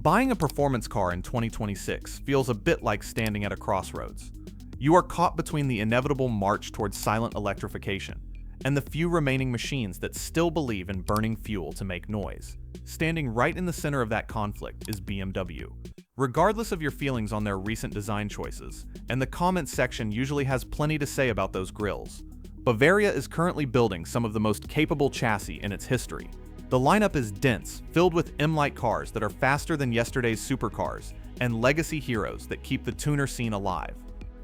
Buying a performance car in 2026 feels a bit like standing at a crossroads. You are caught between the inevitable march towards silent electrification and the few remaining machines that still believe in burning fuel to make noise. Standing right in the center of that conflict is BMW. Regardless of your feelings on their recent design choices, and the comments section usually has plenty to say about those grills, Bavaria is currently building some of the most capable chassis in its history. The lineup is dense, filled with M-like cars that are faster than yesterday's supercars, and legacy heroes that keep the tuner scene alive.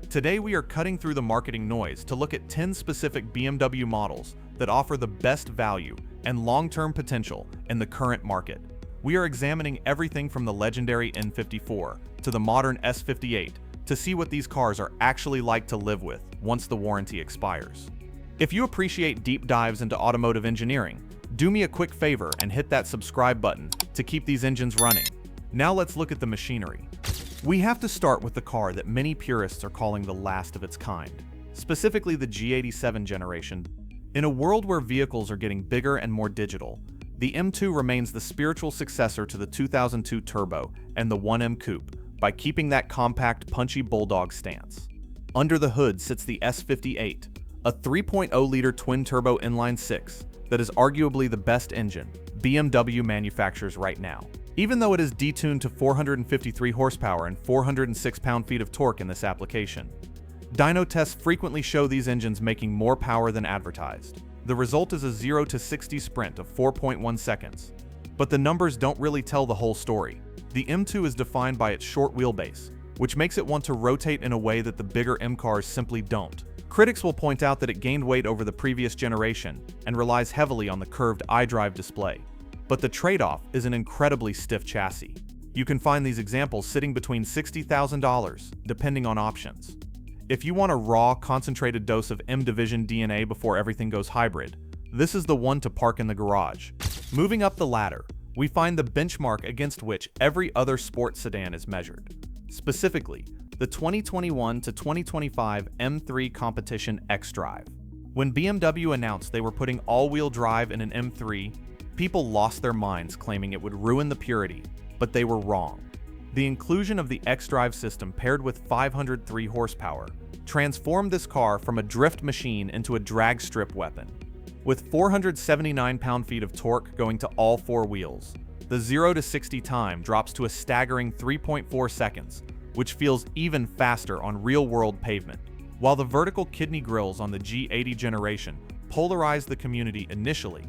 Today we are cutting through the marketing noise to look at 10 specific BMW models that offer the best value and long-term potential in the current market. We are examining everything from the legendary N54 to the modern S58 to see what these cars are actually like to live with once the warranty expires. If you appreciate deep dives into automotive engineering, do me a quick favor and hit that subscribe button to keep these engines running. Now let's look at the machinery. We have to start with the car that many purists are calling the last of its kind, specifically the G87 generation. In a world where vehicles are getting bigger and more digital, the M2 remains the spiritual successor to the 2002 Turbo and the 1M Coupe by keeping that compact, punchy bulldog stance. Under the hood sits the S58, a 3.0-liter twin-turbo inline-six that is arguably the best engine BMW manufactures right now. Even though it is detuned to 453 horsepower and 406 pound-feet of torque in this application, dyno tests frequently show these engines making more power than advertised. The result is a 0 to 60 sprint of 4.1 seconds. But the numbers don't really tell the whole story. The M2 is defined by its short wheelbase, which makes it want to rotate in a way that the bigger M cars simply don't. Critics will point out that it gained weight over the previous generation and relies heavily on the curved iDrive display. But the trade-off is an incredibly stiff chassis. You can find these examples sitting between $60,000, depending on options. If you want a raw, concentrated dose of M-Division DNA before everything goes hybrid, this is the one to park in the garage. Moving up the ladder, we find the benchmark against which every other sports sedan is measured. Specifically, the 2021 to 2025 M3 Competition xDrive. When BMW announced they were putting all-wheel drive in an M3, people lost their minds claiming it would ruin the purity, but they were wrong. The inclusion of the xDrive system paired with 503 horsepower transformed this car from a drift machine into a drag strip weapon. With 479 pound-feet of torque going to all four wheels, the 0 to 60 time drops to a staggering 3.4 seconds, which feels even faster on real-world pavement. While the vertical kidney grills on the G80 generation polarized the community initially,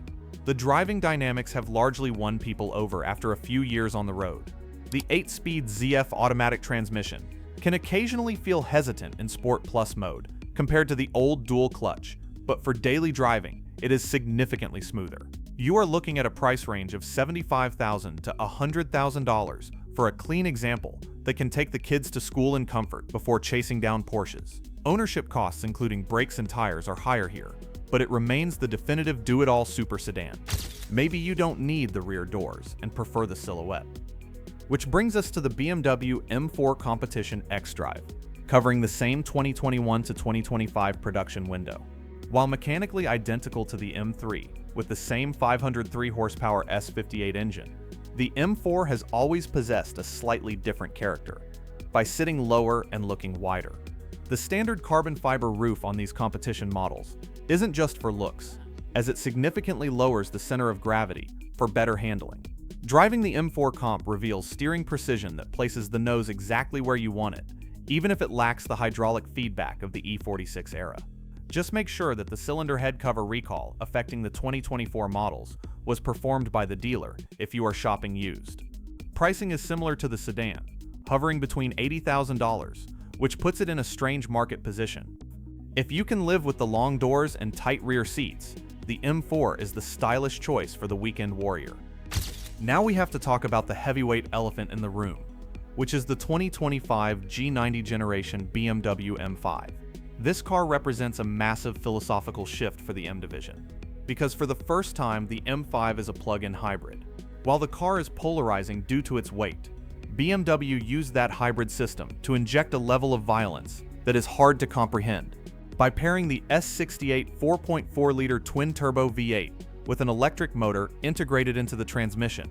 the driving dynamics have largely won people over after a few years on the road. The 8-speed ZF automatic transmission can occasionally feel hesitant in Sport Plus mode compared to the old dual clutch, but for daily driving, it is significantly smoother. You are looking at a price range of $75,000 to $100,000 for a clean example that can take the kids to school in comfort before chasing down Porsches. Ownership costs including brakes and tires are higher here, but it remains the definitive do-it-all super sedan. Maybe you don't need the rear doors and prefer the silhouette. Which brings us to the BMW M4 Competition xDrive, covering the same 2021 to 2025 production window. While mechanically identical to the M3, with the same 503 horsepower S58 engine, the M4 has always possessed a slightly different character, by sitting lower and looking wider. The standard carbon fiber roof on these competition models isn't just for looks, as it significantly lowers the center of gravity for better handling. Driving the M4 Comp reveals steering precision that places the nose exactly where you want it, even if it lacks the hydraulic feedback of the E46 era. Just make sure that the cylinder head cover recall affecting the 2024 models was performed by the dealer if you are shopping used. Pricing is similar to the sedan, hovering between $80,000, which puts it in a strange market position. If you can live with the long doors and tight rear seats, the M4 is the stylish choice for the weekend warrior. Now we have to talk about the heavyweight elephant in the room, which is the 2025 G90 generation BMW M5. This car represents a massive philosophical shift for the M division, because for the first time the M5 is a plug-in hybrid. While the car is polarizing due to its weight, BMW used that hybrid system to inject a level of violence that is hard to comprehend. By pairing the S68 4.4-liter twin-turbo V8 with an electric motor integrated into the transmission,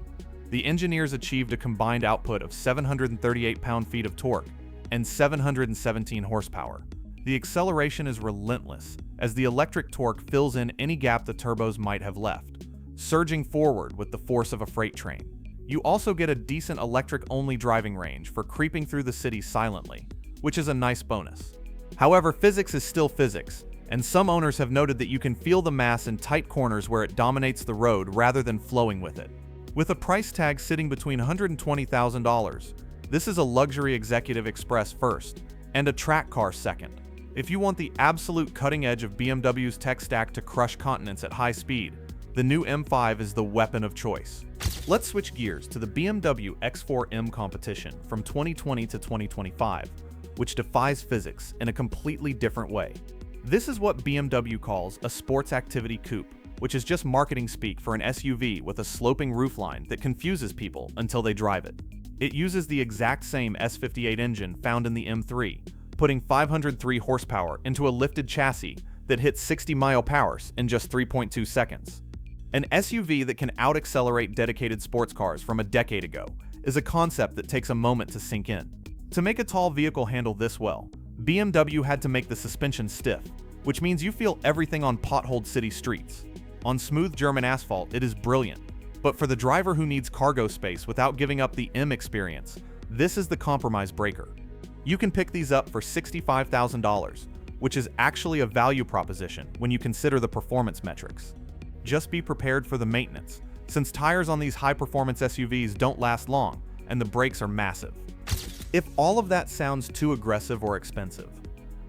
The engineers achieved a combined output of 738 pound-feet of torque and 717 horsepower. The acceleration is relentless, as the electric torque fills in any gap the turbos might have left, surging forward with the force of a freight train. You also get a decent electric-only driving range for creeping through the city silently, which is a nice bonus. However, physics is still physics, and some owners have noted that you can feel the mass in tight corners where it dominates the road rather than flowing with it. With a price tag sitting between $120,000, this is a luxury executive express first, and a track car second. If you want the absolute cutting edge of BMW's tech stack to crush continents at high speed, the new M5 is the weapon of choice. Let's switch gears to the BMW X4M competition from 2020 to 2025, which defies physics in a completely different way. This is what BMW calls a sports activity coupe, which is just marketing speak for an SUV with a sloping roofline that confuses people until they drive it. It uses the exact same S58 engine found in the M3, putting 503 horsepower into a lifted chassis that hits 60 mile-per-hour in just 3.2 seconds. An SUV that can out-accelerate dedicated sports cars from a decade ago is a concept that takes a moment to sink in. To make a tall vehicle handle this well, BMW had to make the suspension stiff, which means you feel everything on potholed city streets. On smooth German asphalt, it is brilliant, but for the driver who needs cargo space without giving up the M experience, this is the compromise breaker. You can pick these up for $65,000, which is actually a value proposition when you consider the performance metrics. Just be prepared for the maintenance, since tires on these high-performance SUVs don't last long, and the brakes are massive. If all of that sounds too aggressive or expensive,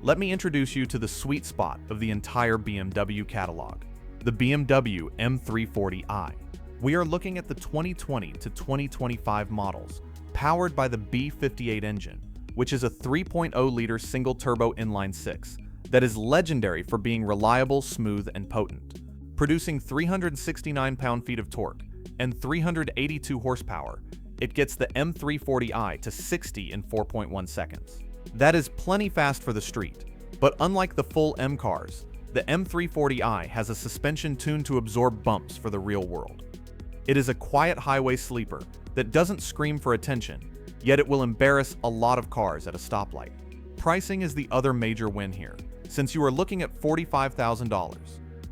let me introduce you to the sweet spot of the entire BMW catalog, the BMW M340i. We are looking at the 2020 to 2025 models, powered by the B58 engine, which is a 3.0-liter single-turbo inline-six that is legendary for being reliable, smooth, and potent. Producing 369 pound-feet of torque and 382 horsepower, it gets the M340i to 60 in 4.1 seconds. That is plenty fast for the street, but unlike the full M cars, the M340i has a suspension tuned to absorb bumps for the real world. It is a quiet highway sleeper that doesn't scream for attention, yet it will embarrass a lot of cars at a stoplight. Pricing is the other major win here, since you are looking at $45,000.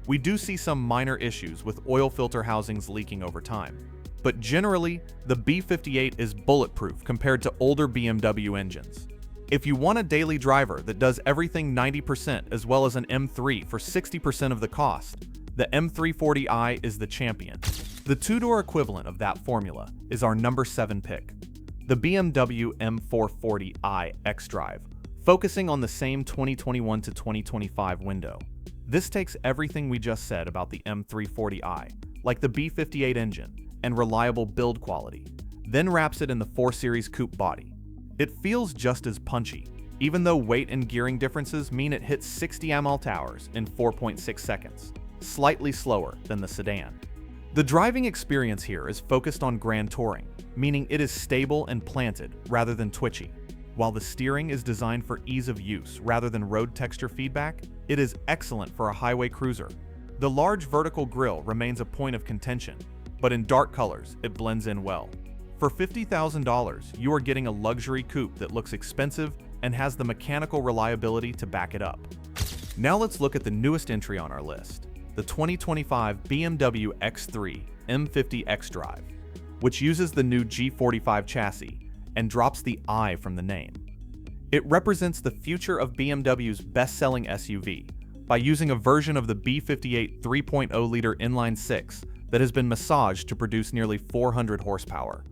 We do see some minor issues with oil filter housings leaking over time, but generally, the B58 is bulletproof compared to older BMW engines. If you want a daily driver that does everything 90% as well as an M3 for 60% of the cost, the M340i is the champion. The two-door equivalent of that formula is our number 7 pick, the BMW M440i xDrive, focusing on the same 2021 to 2025 window. This takes everything we just said about the M340i, like the B58 engine and reliable build quality, then wraps it in the 4 Series coupe body. It feels just as punchy, even though weight and gearing differences mean it hits 60 mph in 4.6 seconds, slightly slower than the sedan. The driving experience here is focused on grand touring, meaning it is stable and planted rather than twitchy. While the steering is designed for ease of use rather than road texture feedback, it is excellent for a highway cruiser. The large vertical grille remains a point of contention, but in dark colors, it blends in well. For $50,000, you are getting a luxury coupe that looks expensive and has the mechanical reliability to back it up. Now let's look at the newest entry on our list, the 2025 BMW X3 M50 xDrive, which uses the new G45 chassis and drops the I from the name. It represents the future of BMW's best-selling SUV by using a version of the B58 3.0-liter inline-six that has been massaged to produce nearly 400 horsepower.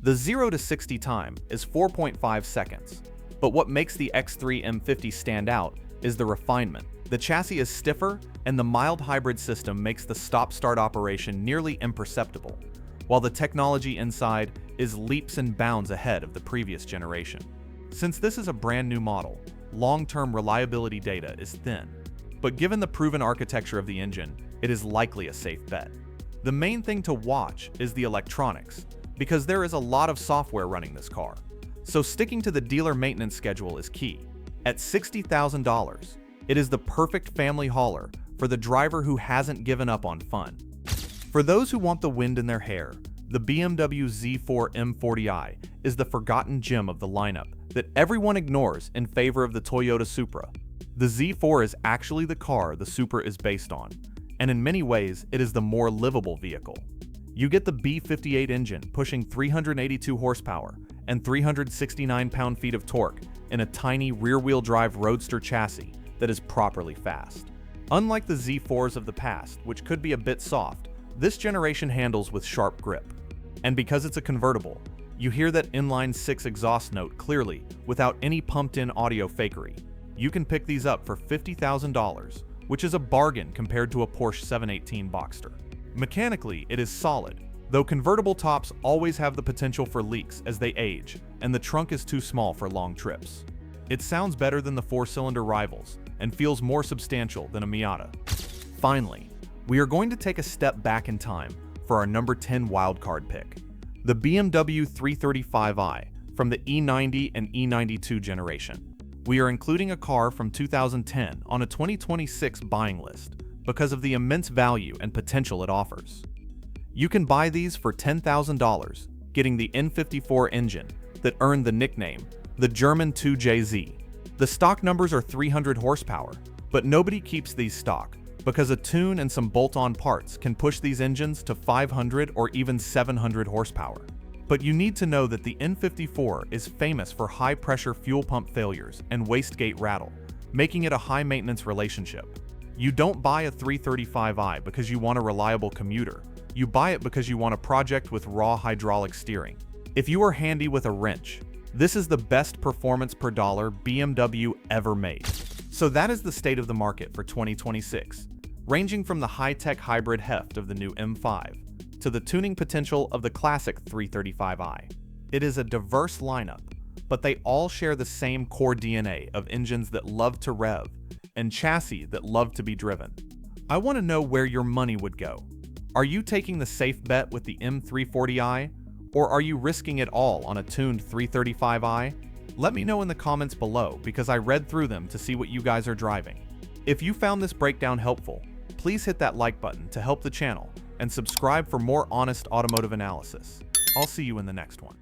The 0 to 60 time is 4.5 seconds, but what makes the X3 M50 stand out is the refinement. The chassis is stiffer, and the mild hybrid system makes the stop-start operation nearly imperceptible, while the technology inside is leaps and bounds ahead of the previous generation. Since this is a brand new model, long-term reliability data is thin, but given the proven architecture of the engine, it is likely a safe bet. The main thing to watch is the electronics, because there is a lot of software running this car, so sticking to the dealer maintenance schedule is key. At $60,000, it is the perfect family hauler for the driver who hasn't given up on fun. For those who want the wind in their hair, the BMW Z4 M40i is the forgotten gem of the lineup that everyone ignores in favor of the Toyota Supra. The Z4 is actually the car the Supra is based on, and in many ways it is the more livable vehicle. You get the B58 engine pushing 382 horsepower and 369 pound-feet of torque in a tiny rear-wheel drive roadster chassis that is properly fast. Unlike the Z4s of the past, which could be a bit soft, this generation handles with sharp grip. And because it's a convertible, you hear that inline-6 exhaust note clearly without any pumped-in audio fakery. You can pick these up for $50,000, which is a bargain compared to a Porsche 718 Boxster. Mechanically, it is solid, though convertible tops always have the potential for leaks as they age, and the trunk is too small for long trips. It sounds better than the four-cylinder rivals, and feels more substantial than a Miata. Finally, we are going to take a step back in time for our number 10 wildcard pick, the BMW 335i from the E90 and E92 generation. We are including a car from 2010 on a 2026 buying list because of the immense value and potential it offers. You can buy these for $10,000, getting the N54 engine that earned the nickname the German 2JZ. The stock numbers are 300 horsepower, but nobody keeps these stock because a tune and some bolt-on parts can push these engines to 500 or even 700 horsepower. But you need to know that the N54 is famous for high-pressure fuel pump failures and wastegate rattle, making it a high-maintenance relationship. You don't buy a 335i because you want a reliable commuter. You buy it because you want a project with raw hydraulic steering. If you are handy with a wrench, this is the best performance per dollar BMW ever made. So that is the state of the market for 2026, ranging from the high-tech hybrid heft of the new M5 to the tuning potential of the classic 335i. It is a diverse lineup, but they all share the same core DNA of engines that love to rev and chassis that love to be driven. I want to know where your money would go. Are you taking the safe bet with the M340i, or are you risking it all on a tuned 335i? Let me know in the comments below because I read through them to see what you guys are driving. If you found this breakdown helpful, please hit that like button to help the channel and subscribe for more honest automotive analysis. I'll see you in the next one.